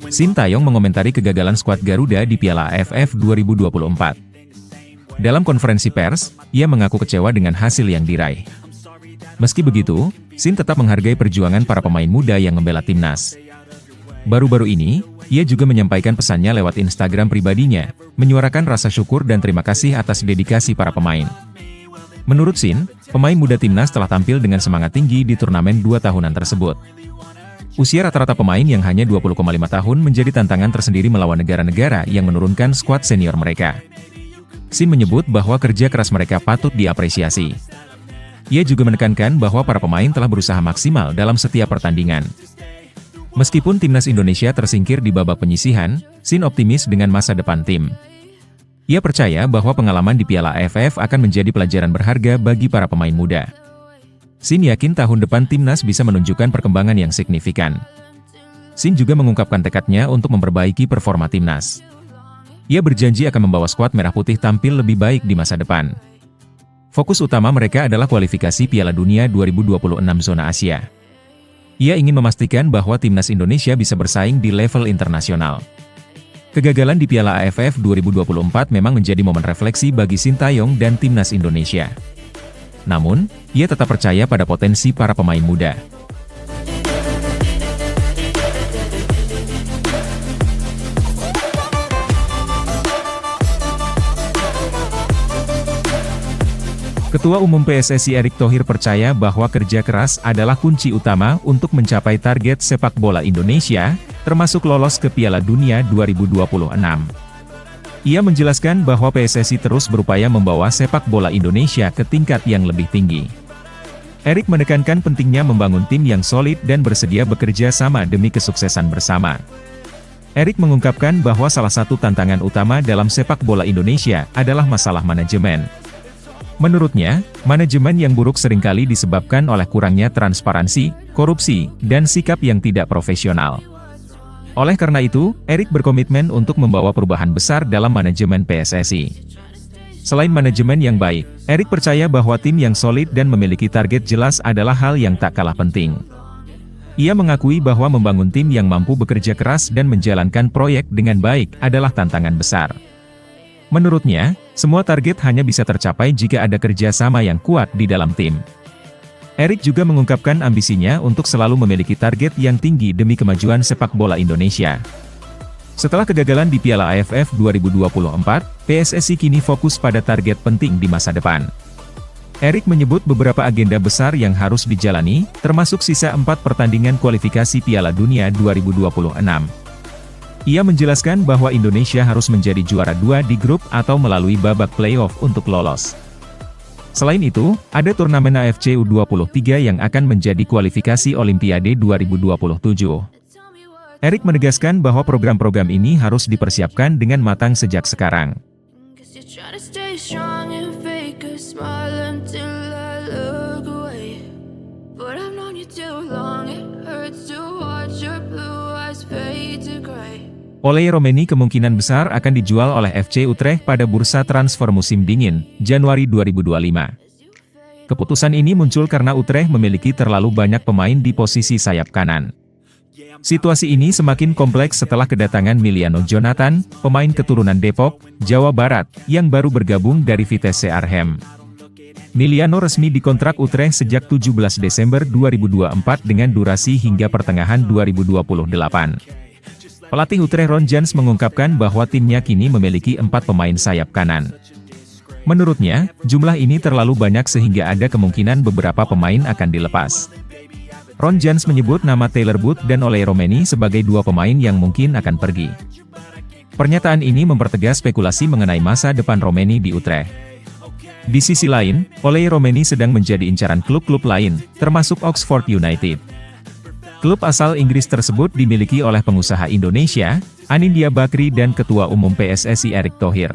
Sintayong mengomentari kegagalan skuad Garuda di Piala AFF 2024. Dalam konferensi pers, ia mengaku kecewa dengan hasil yang diraih. Meski begitu, Sin tetap menghargai perjuangan para pemain muda yang membela timnas. Baru-baru ini, ia juga menyampaikan pesannya lewat Instagram pribadinya, menyuarakan rasa syukur dan terima kasih atas dedikasi para pemain. Menurut Sin, pemain muda timnas telah tampil dengan semangat tinggi di turnamen 2 tahunan tersebut. Usia rata-rata pemain yang hanya 20,5 tahun menjadi tantangan tersendiri melawan negara-negara yang menurunkan skuad senior mereka. Sin menyebut bahwa kerja keras mereka patut diapresiasi. Ia juga menekankan bahwa para pemain telah berusaha maksimal dalam setiap pertandingan. Meskipun timnas Indonesia tersingkir di babak penyisihan, Sin optimis dengan masa depan tim. Ia percaya bahwa pengalaman di Piala AFF akan menjadi pelajaran berharga bagi para pemain muda. Sin yakin tahun depan timnas bisa menunjukkan perkembangan yang signifikan. Sin juga mengungkapkan tekadnya untuk memperbaiki performa timnas. Ia berjanji akan membawa skuad Merah Putih tampil lebih baik di masa depan. Fokus utama mereka adalah kualifikasi Piala Dunia 2026 zona Asia. Ia ingin memastikan bahwa timnas Indonesia bisa bersaing di level internasional. Kegagalan di Piala AFF 2024 memang menjadi momen refleksi bagi Sintayong dan timnas Indonesia. Namun, ia tetap percaya pada potensi para pemain muda. Ketua Umum PSSI Erick Thohir percaya bahwa kerja keras adalah kunci utama untuk mencapai target sepak bola Indonesia, termasuk lolos ke Piala Dunia 2026. Ia menjelaskan bahwa PSSI terus berupaya membawa sepak bola Indonesia ke tingkat yang lebih tinggi. Erick menekankan pentingnya membangun tim yang solid dan bersedia bekerja sama demi kesuksesan bersama. Erick mengungkapkan bahwa salah satu tantangan utama dalam sepak bola Indonesia adalah masalah manajemen. Menurutnya, manajemen yang buruk seringkali disebabkan oleh kurangnya transparansi, korupsi, dan sikap yang tidak profesional. Oleh karena itu, Erick berkomitmen untuk membawa perubahan besar dalam manajemen PSSI. Selain manajemen yang baik, Erick percaya bahwa tim yang solid dan memiliki target jelas adalah hal yang tak kalah penting. Ia mengakui bahwa membangun tim yang mampu bekerja keras dan menjalankan proyek dengan baik adalah tantangan besar. Menurutnya, semua target hanya bisa tercapai jika ada kerjasama yang kuat di dalam tim. Erick juga mengungkapkan ambisinya untuk selalu memiliki target yang tinggi demi kemajuan sepak bola Indonesia. Setelah kegagalan di Piala AFF 2024, PSSI kini fokus pada target penting di masa depan. Erick menyebut beberapa agenda besar yang harus dijalani, termasuk sisa 4 pertandingan kualifikasi Piala Dunia 2026. Ia menjelaskan bahwa Indonesia harus menjadi juara 2 di grup atau melalui babak playoff untuk lolos. Selain itu, ada turnamen AFC U23 yang akan menjadi kualifikasi Olimpiade 2027. Erick menegaskan bahwa program-program ini harus dipersiapkan dengan matang sejak sekarang. Oleh Romeni kemungkinan besar akan dijual oleh FC Utrecht pada bursa transfer musim dingin, Januari 2025. Keputusan ini muncul karena Utrecht memiliki terlalu banyak pemain di posisi sayap kanan. Situasi ini semakin kompleks setelah kedatangan Miliano Jonathan, pemain keturunan Depok, Jawa Barat, yang baru bergabung dari Vitesse Arnhem. Miliano resmi dikontrak Utrecht sejak 17 Desember 2024 dengan durasi hingga pertengahan 2028. Pelatih Utrecht Ron Jans mengungkapkan bahwa timnya kini memiliki 4 pemain sayap kanan. Menurutnya, jumlah ini terlalu banyak sehingga ada kemungkinan beberapa pemain akan dilepas. Ron Jans menyebut nama Taylor Booth dan Oleh Romeni sebagai 2 pemain yang mungkin akan pergi. Pernyataan ini mempertegas spekulasi mengenai masa depan Romeni di Utrecht. Di sisi lain, Oleh Romeni sedang menjadi incaran klub-klub lain, termasuk Oxford United. Klub asal Inggris tersebut dimiliki oleh pengusaha Indonesia, Anindya Bakri dan Ketua Umum PSSI Erick Thohir.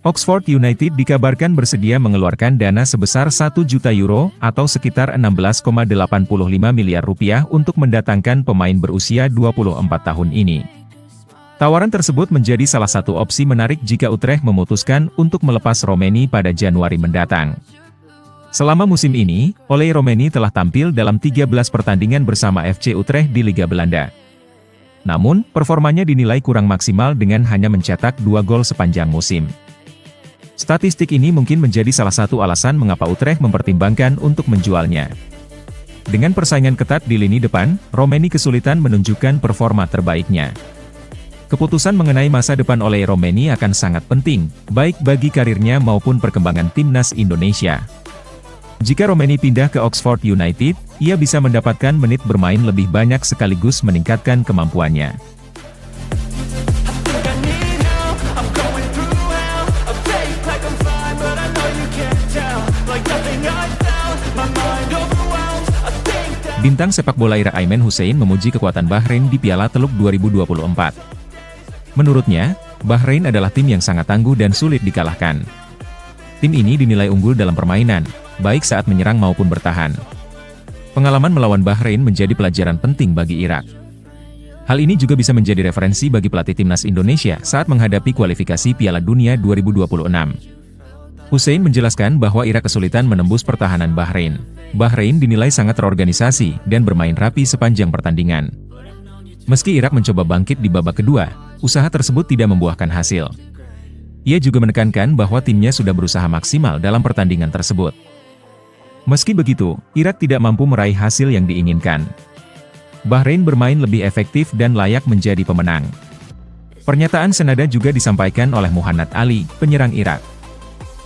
Oxford United dikabarkan bersedia mengeluarkan dana sebesar 1 juta euro atau sekitar 16,85 miliar rupiah untuk mendatangkan pemain berusia 24 tahun ini. Tawaran tersebut menjadi salah satu opsi menarik jika Utrecht memutuskan untuk melepas Romeni pada Januari mendatang. Selama musim ini, Oleh Roemeny telah tampil dalam 13 pertandingan bersama FC Utrecht di Liga Belanda. Namun, performanya dinilai kurang maksimal dengan hanya mencetak 2 gol sepanjang musim. Statistik ini mungkin menjadi salah satu alasan mengapa Utrecht mempertimbangkan untuk menjualnya. Dengan persaingan ketat di lini depan, Roemeny kesulitan menunjukkan performa terbaiknya. Keputusan mengenai masa depan Oleh Roemeny akan sangat penting, baik bagi karirnya maupun perkembangan timnas Indonesia. Jika Roemeny pindah ke Oxford United, ia bisa mendapatkan menit bermain lebih banyak sekaligus meningkatkan kemampuannya. Bintang sepak bola Irak Ayman Hussein memuji kekuatan Bahrain di Piala Teluk 2024. Menurutnya, Bahrain adalah tim yang sangat tangguh dan sulit dikalahkan. Tim ini dinilai unggul dalam permainan, baik saat menyerang maupun bertahan. Pengalaman melawan Bahrain menjadi pelajaran penting bagi Irak. Hal ini juga bisa menjadi referensi bagi pelatih timnas Indonesia saat menghadapi kualifikasi Piala Dunia 2026. Hussein menjelaskan bahwa Irak kesulitan menembus pertahanan Bahrain. Bahrain dinilai sangat terorganisasi dan bermain rapi sepanjang pertandingan. Meski Irak mencoba bangkit di babak kedua, usaha tersebut tidak membuahkan hasil. Ia juga menekankan bahwa timnya sudah berusaha maksimal dalam pertandingan tersebut. Meski begitu, Irak tidak mampu meraih hasil yang diinginkan. Bahrain bermain lebih efektif dan layak menjadi pemenang. Pernyataan senada juga disampaikan oleh Muhannad Ali, penyerang Irak.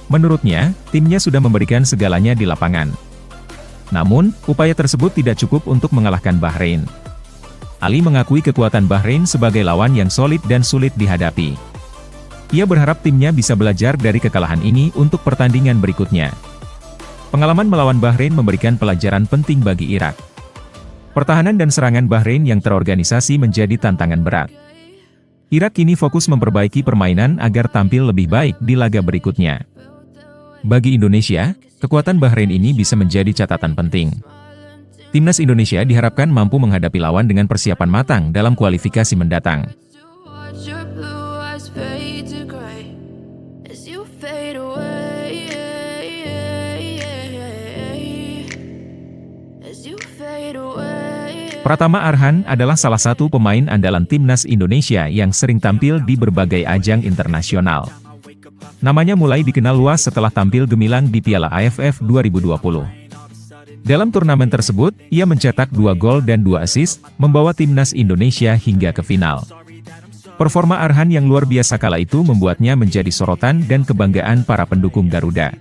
Menurutnya, timnya sudah memberikan segalanya di lapangan. Namun, upaya tersebut tidak cukup untuk mengalahkan Bahrain. Ali mengakui kekuatan Bahrain sebagai lawan yang solid dan sulit dihadapi. Ia berharap timnya bisa belajar dari kekalahan ini untuk pertandingan berikutnya. Pengalaman melawan Bahrain memberikan pelajaran penting bagi Irak. Pertahanan dan serangan Bahrain yang terorganisasi menjadi tantangan berat. Irak kini fokus memperbaiki permainan agar tampil lebih baik di laga berikutnya. Bagi Indonesia, kekuatan Bahrain ini bisa menjadi catatan penting. Timnas Indonesia diharapkan mampu menghadapi lawan dengan persiapan matang dalam kualifikasi mendatang. Pratama Arhan adalah salah satu pemain andalan timnas Indonesia yang sering tampil di berbagai ajang internasional. Namanya mulai dikenal luas setelah tampil gemilang di Piala AFF 2020. Dalam turnamen tersebut, ia mencetak 2 gol dan 2 assist, membawa timnas Indonesia hingga ke final. Performa Arhan yang luar biasa kala itu membuatnya menjadi sorotan dan kebanggaan para pendukung Garuda.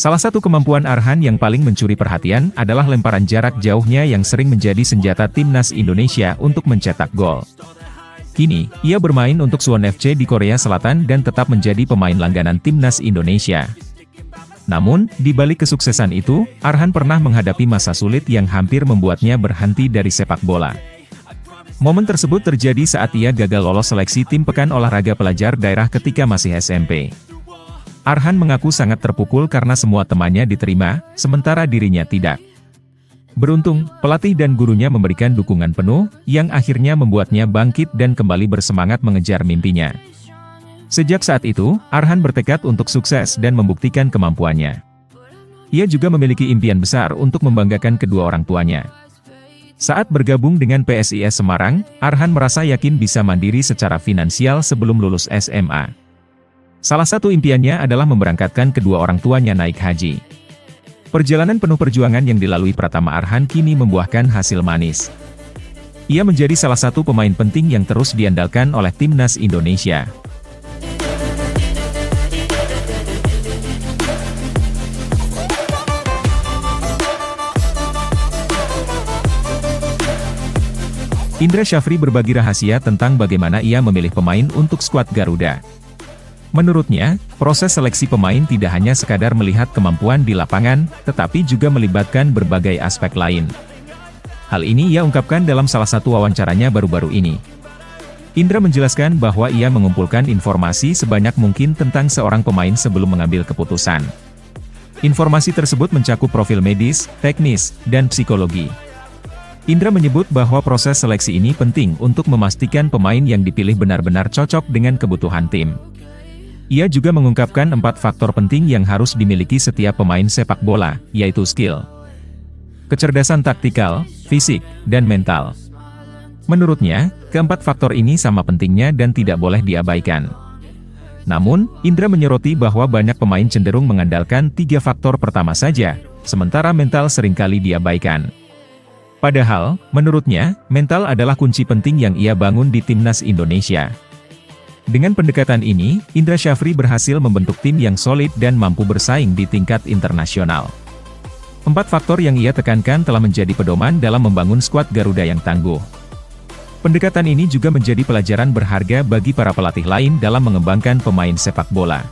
Salah satu kemampuan Arhan yang paling mencuri perhatian adalah lemparan jarak jauhnya yang sering menjadi senjata timnas Indonesia untuk mencetak gol. Kini, ia bermain untuk Suwon FC di Korea Selatan dan tetap menjadi pemain langganan timnas Indonesia. Namun, di balik kesuksesan itu, Arhan pernah menghadapi masa sulit yang hampir membuatnya berhenti dari sepak bola. Momen tersebut terjadi saat ia gagal lolos seleksi tim pekan olahraga pelajar daerah ketika masih SMP. Arhan mengaku sangat terpukul karena semua temannya diterima, sementara dirinya tidak. Beruntung, pelatih dan gurunya memberikan dukungan penuh, yang akhirnya membuatnya bangkit dan kembali bersemangat mengejar mimpinya. Sejak saat itu, Arhan bertekad untuk sukses dan membuktikan kemampuannya. Ia juga memiliki impian besar untuk membanggakan kedua orang tuanya. Saat bergabung dengan PSIS Semarang, Arhan merasa yakin bisa mandiri secara finansial sebelum lulus SMA. Salah satu impiannya adalah memberangkatkan kedua orang tuanya naik haji. Perjalanan penuh perjuangan yang dilalui Pratama Arhan kini membuahkan hasil manis. Ia menjadi salah satu pemain penting yang terus diandalkan oleh timnas Indonesia. Indra Syafri berbagi rahasia tentang bagaimana ia memilih pemain untuk skuad Garuda. Menurutnya, proses seleksi pemain tidak hanya sekadar melihat kemampuan di lapangan, tetapi juga melibatkan berbagai aspek lain. Hal ini ia ungkapkan dalam salah satu wawancaranya baru-baru ini. Indra menjelaskan bahwa ia mengumpulkan informasi sebanyak mungkin tentang seorang pemain sebelum mengambil keputusan. Informasi tersebut mencakup profil medis, teknis, dan psikologi. Indra menyebut bahwa proses seleksi ini penting untuk memastikan pemain yang dipilih benar-benar cocok dengan kebutuhan tim. Ia juga mengungkapkan 4 faktor penting yang harus dimiliki setiap pemain sepak bola, yaitu skill, kecerdasan taktikal, fisik, dan mental. Menurutnya, keempat faktor ini sama pentingnya dan tidak boleh diabaikan. Namun, Indra menyoroti bahwa banyak pemain cenderung mengandalkan 3 faktor pertama saja, sementara mental seringkali diabaikan. Padahal, menurutnya, mental adalah kunci penting yang ia bangun di timnas Indonesia. Dengan pendekatan ini, Indra Syafri berhasil membentuk tim yang solid dan mampu bersaing di tingkat internasional. 4 faktor yang ia tekankan telah menjadi pedoman dalam membangun skuad Garuda yang tangguh. Pendekatan ini juga menjadi pelajaran berharga bagi para pelatih lain dalam mengembangkan pemain sepak bola.